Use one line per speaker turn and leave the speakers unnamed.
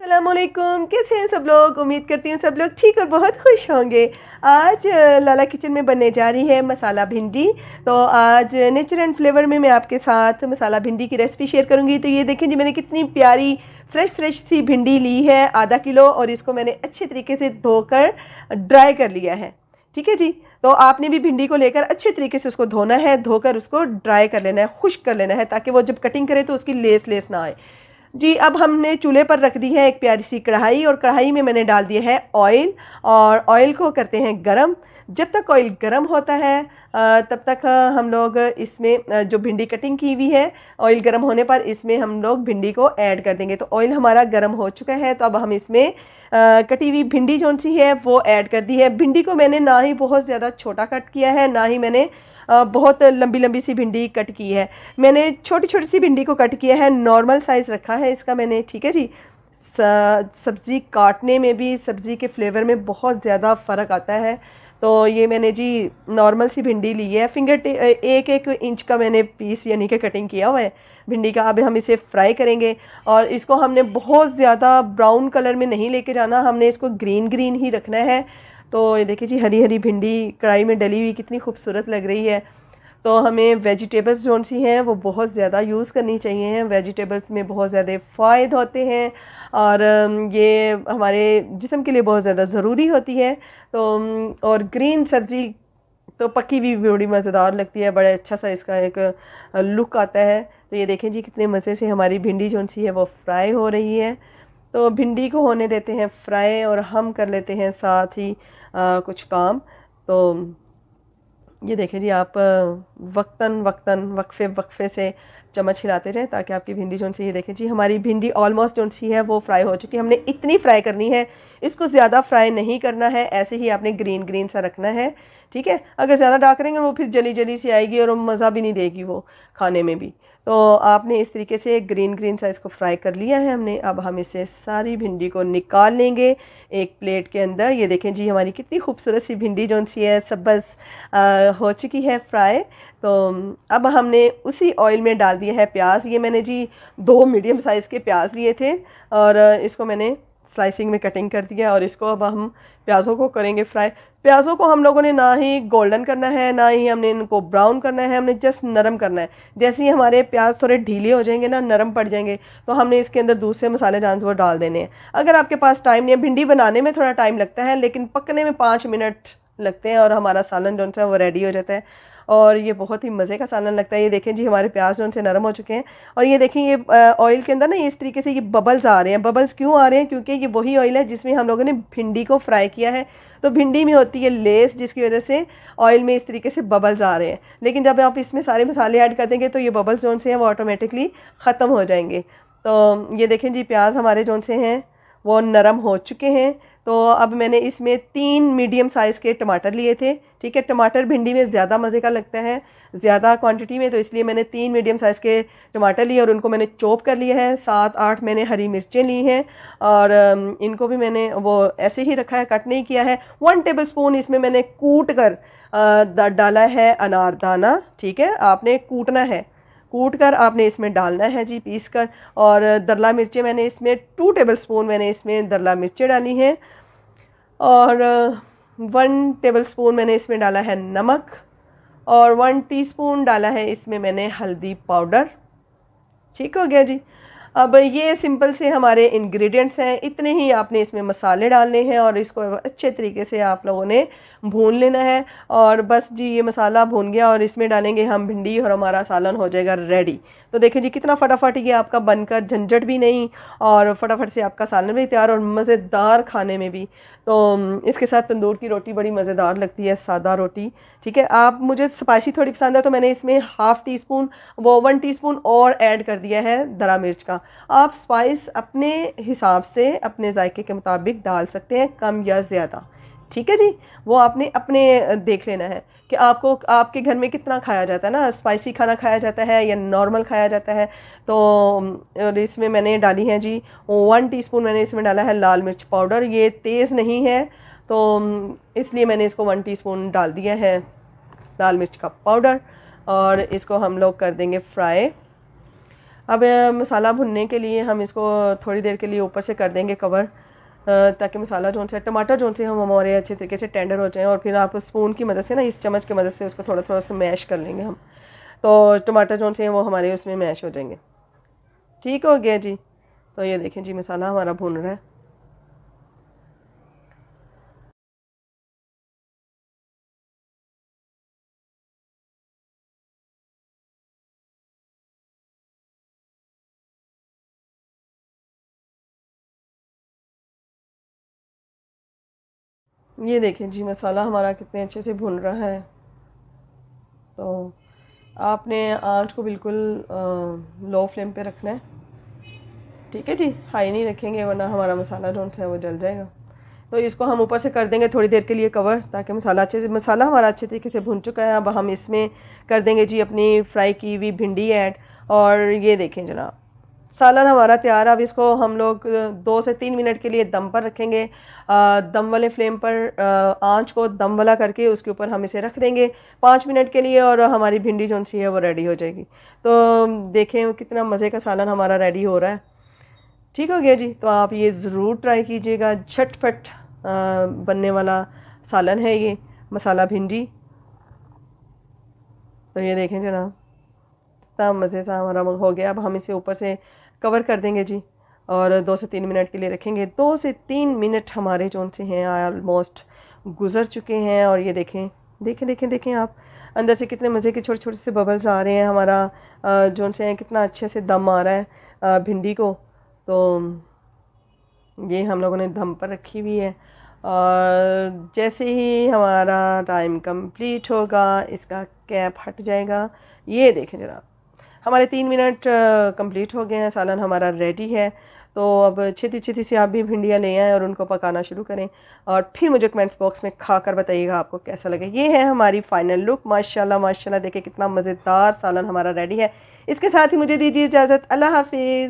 अस्सलामुअलैकुम, कैसे हैं सब लोग। उम्मीद करती हूँ सब लोग ठीक और बहुत खुश होंगे। आज लाला किचन में बनने जा रही है मसाला भिंडी। तो आज नेचर एंड फ्लेवर में मैं आपके साथ मसाला भिंडी की रेसिपी शेयर करूँगी। तो ये देखें जी, मैंने कितनी प्यारी फ्रेश सी भिंडी ली है, आधा किलो, और इसको मैंने अच्छे तरीके से धोकर ड्राई कर लिया है। ठीक है जी। तो आपने भी भिंडी को लेकर अच्छे तरीके से उसको धोना है, धोकर उसको ड्राई कर लेना है, खुश्क कर लेना है, ताकि वो जब कटिंग करे तो उसकी लेस लेस ना आए जी। अब हमने चूल्हे पर रख दी है एक प्यारी सी कढ़ाई, और कढ़ाई में मैंने डाल दिया है ऑयल, और ऑयल को करते हैं गरम। जब तक ऑयल गरम होता है तब तक हम लोग इसमें जो भिंडी कटिंग की हुई है, ऑयल गरम होने पर इसमें हम लोग भिंडी को ऐड कर देंगे। तो ऑयल हमारा गरम हो चुका है, तो अब हम इसमें कटी हुई भिंडी जो सी है वो ऐड कर दी है। भिंडी को मैंने ना ही बहुत ज़्यादा छोटा कट किया है, ना ही मैंने बहुत लंबी लंबी सी भिंडी कट की है। मैंने छोटी छोटी सी भिंडी को कट किया है, नॉर्मल साइज़ रखा है इसका मैंने। ठीक है जी। सब्ज़ी काटने में भी, सब्ज़ी के फ्लेवर में बहुत ज़्यादा फ़र्क आता है। तो ये मैंने जी नॉर्मल सी भिंडी ली है, एक एक इंच का मैंने पीस यानी कि कटिंग किया हुआ है भिंडी का। अब हम इसे फ्राई करेंगे, और इसको हमने बहुत ज़्यादा ब्राउन कलर में नहीं लेके जाना, हमने इसको ग्रीन ग्रीन ही रखना है। तो ये देखिए जी, हरी हरी भिंडी कढ़ाई में डली हुई कितनी खूबसूरत लग रही है। तो हमें वेजिटेबल्स जो सी हैं वो बहुत ज़्यादा यूज़ करनी चाहिए हैं। वेजिटेबल्स में बहुत ज़्यादा फ़ायदे होते हैं, और ये हमारे जिस्म के लिए बहुत ज़्यादा ज़रूरी होती है। तो और ग्रीन सब्ज़ी तो पक्की हुई बड़ी मज़ेदार लगती है, बड़ा अच्छा सा इसका एक लुक आता है। तो ये देखें जी, कितने मज़े से हमारी भिंडी जो सी है वो फ्राई हो रही है। तो भिंडी को होने देते हैं फ्राई, और हम कर लेते हैं साथ ही कुछ काम। तो ये देखें जी, आप वक्तन वक्तन वक्फे वक्फे से चम्मच हिलाते जाएं, ताकि आपकी भिंडी जो सी, ये देखें जी हमारी भिंडी ऑलमोस्ट जो सी है वो फ्राई हो चुकी है। हमने इतनी फ्राई करनी है, इसको ज़्यादा फ्राई नहीं करना है, ऐसे ही आपने ग्रीन ग्रीन सा रखना है। ठीक है। अगर ज़्यादा डार्क करेंगे वो फिर जली जली सी आएगी, और मज़ा भी नहीं देगी वो खाने में भी। तो आपने इस तरीके से ग्रीन ग्रीन सा इसको फ्राई कर लिया है हमने। अब हम इसे सारी भिंडी को निकाल लेंगे एक प्लेट के अंदर। ये देखें जी, हमारी कितनी खूबसूरत सी भिंडी जो सी है सब बस हो चुकी है फ्राई। तो अब हमने उसी ऑयल में डाल दिया है प्याज। ये मैंने जी 2 मीडियम साइज़ के प्याज लिए थे, और इसको मैंने स्लाइसिंग में कटिंग कर दिया, और इसको अब हम प्याज़ों को करेंगे फ्राई। प्याज़ों को हम लोगों ने ना ही गोल्डन करना है, ना ही हमने इनको ब्राउन करना है, हमने जस्ट नरम करना है। जैसे ही हमारे प्याज थोड़े ढीले हो जाएंगे ना, नरम पड़ जाएंगे, तो हमने इसके अंदर दूसरे मसाले जान वो डाल देने हैं। अगर आपके पास टाइम नहीं है, भिंडी बनाने में थोड़ा टाइम लगता है, लेकिन पकने में 5 मिनट लगते हैं, और हमारा सालन जो सा वो रेडी हो जाता है, और ये बहुत ही मज़े का सालन लगता है। ये देखें जी, हमारे प्याज जो से नरम हो चुके हैं, और ये देखें ये ऑयल के अंदर ना इस तरीके से ये बबल्स आ रहे हैं। बबल्स क्यों आ रहे हैं? क्योंकि ये वही ऑयल है जिसमें हम लोगों ने भिंडी को फ्राई किया है। तो भिंडी में होती है लेस, जिसकी वजह से ऑयल में इस तरीके से बबल्स आ रहे हैं। लेकिन जब आप इसमें सारे मसाले ऐड कर देंगे तो ये बबल्स जो से हैं वो ऑटोमेटिकली ख़त्म हो जाएंगे। तो ये देखें जी, प्याज हमारे जो से हैं वो नरम हो चुके हैं। तो अब मैंने इसमें 3 मीडियम साइज़ के टमाटर लिए थे। ठीक है। टमाटर भिंडी में ज़्यादा मज़े का लगता है, ज़्यादा क्वांटिटी में, तो इसलिए मैंने 3 मीडियम साइज़ के टमाटर लिए, और उनको मैंने चॉप कर लिया है। 7-8 मैंने हरी मिर्चें ली हैं, और इनको भी मैंने वो ऐसे ही रखा है, कट नहीं किया है। 1 टेबल स्पून इसमें मैंने कूट कर डाला है अनारदाना। ठीक है। आपने कूटना है, कूट कर आपने इसमें डालना है जी, पीस कर। और दरला मिर्चें मैंने इसमें 2 टेबल स्पून मैंने इसमें दरला मिर्चें डाली हैं, और 1 टेबल स्पून मैंने इसमें डाला है नमक, और 1 टीस्पून डाला है इसमें मैंने हल्दी पाउडर। ठीक हो गया जी। अब ये सिंपल से हमारे इंग्रेडिएंट्स हैं, इतने ही आपने इसमें मसाले डालने हैं, और इसको अच्छे तरीके से आप लोगों ने भून लेना है। और बस जी, ये मसाला भून गया, और इसमें डालेंगे हम भिंडी, और हमारा सालन हो जाएगा रेडी। तो देखें जी, कितना फटाफट ये आपका बनकर, झंझट भी नहीं, और फटाफट से आपका सालन भी तैयार, और मज़ेदार खाने में भी। तो इसके साथ तंदूर की रोटी बड़ी मज़ेदार लगती है, सादा रोटी। ठीक है। आप, मुझे स्पाइसी थोड़ी पसंद है, तो मैंने इसमें 1/2 टीस्पून 1 टीस्पून और ऐड कर दिया है दरा मिर्च का। आप स्पाइस अपने हिसाब से, अपने जायके के मुताबिक डाल सकते हैं, कम या ज़्यादा। ठीक है जी। वो आपने अपने देख लेना है कि आपको, आपके घर में कितना खाया जाता है ना, स्पाइसी खाना खाया जाता है या नॉर्मल खाया जाता है। तो और इसमें मैंने डाली है जी 1 टीस्पून मैंने इसमें डाला है लाल मिर्च पाउडर। ये तेज़ नहीं है, तो इसलिए मैंने इसको 1 टीस्पून डाल दिया है लाल मिर्च का पाउडर, और इसको हम लोग कर देंगे फ्राई। अब मसाला भुनने के लिए हम इसको थोड़ी देर के लिए ऊपर से कर देंगे कवर, ताकि मसाला जो से टमाटर जो से हम हमारे अच्छे तरीके से टेंडर हो जाएं। और फिर आप स्पून की मदद से ना, इस चम्मच की मदद से उसको थोड़ा थोड़ा सा मैश कर लेंगे हम, तो टमाटर जो से वो हमारे उसमें मैश हो जाएंगे। ठीक हो गया जी। तो ये देखें जी, मसाला हमारा भुन रहा है। ये देखें जी, मसाला हमारा कितने अच्छे से भुन रहा है। तो आपने आंच को बिल्कुल लो फ्लेम पे रखना है, ठीक है जी। हाई नहीं रखेंगे वरना हमारा मसाला जो है वो जल जाएगा। तो इसको हम ऊपर से कर देंगे थोड़ी देर के लिए कवर, ताकि मसाला हमारा अच्छे तरीके से भुन चुका है। अब हम इसमें कर देंगे जी अपनी फ्राई की हुई भिंडी ऐड। और ये देखें जनाब, सालन हमारा तैयार है। अब इसको हम लोग 2 से 3 मिनट के लिए दम पर रखेंगे। दम वाले फ्लेम पर आंच को दम वाला करके उसके ऊपर हम इसे रख देंगे 5 मिनट के लिए, और हमारी भिंडी जो सी है वो रेडी हो जाएगी। तो देखें कितना मज़े का सालन हमारा रेडी हो रहा है। ठीक हो गया जी। तो आप ये ज़रूर ट्राई कीजिएगा, झटपट बनने वाला सालन है ये मसाला भिंडी। तो ये देखें जनाब, इतना मज़े से हमारा हो गया। अब हम इसे ऊपर से कवर कर देंगे जी, और 2 से 3 मिनट के लिए रखेंगे। 2 से 3 मिनट हमारे जो से हैं ऑलमोस्ट गुज़र चुके हैं। और ये देखें देखें देखें देखें आप, अंदर से कितने मज़े के छोटे छोटे से बबल्स आ रहे हैं। हमारा जो से हैं कितना अच्छे से दम आ रहा है भिंडी को। तो ये हम लोगों ने दम पर रखी हुई है, और जैसे ही हमारा टाइम कंप्लीट होगा इसका कैप हट जाएगा। ये देखें जनाब, हमारे 3 मिनट कंप्लीट हो गए हैं, सालन हमारा रेडी है। तो अब छेती छेती से आप भी भिंडियाँ ले आएँ और उनको पकाना शुरू करें, और फिर मुझे कमेंट्स बॉक्स में खाकर बताइएगा आपको कैसा लगे। ये है हमारी फाइनल लुक। माशाल्लाह माशाल्लाह, देखिए कितना मज़ेदार सालन हमारा रेडी है। इसके साथ ही मुझे दीजिए इजाज़त। अल्लाह हाफिज़।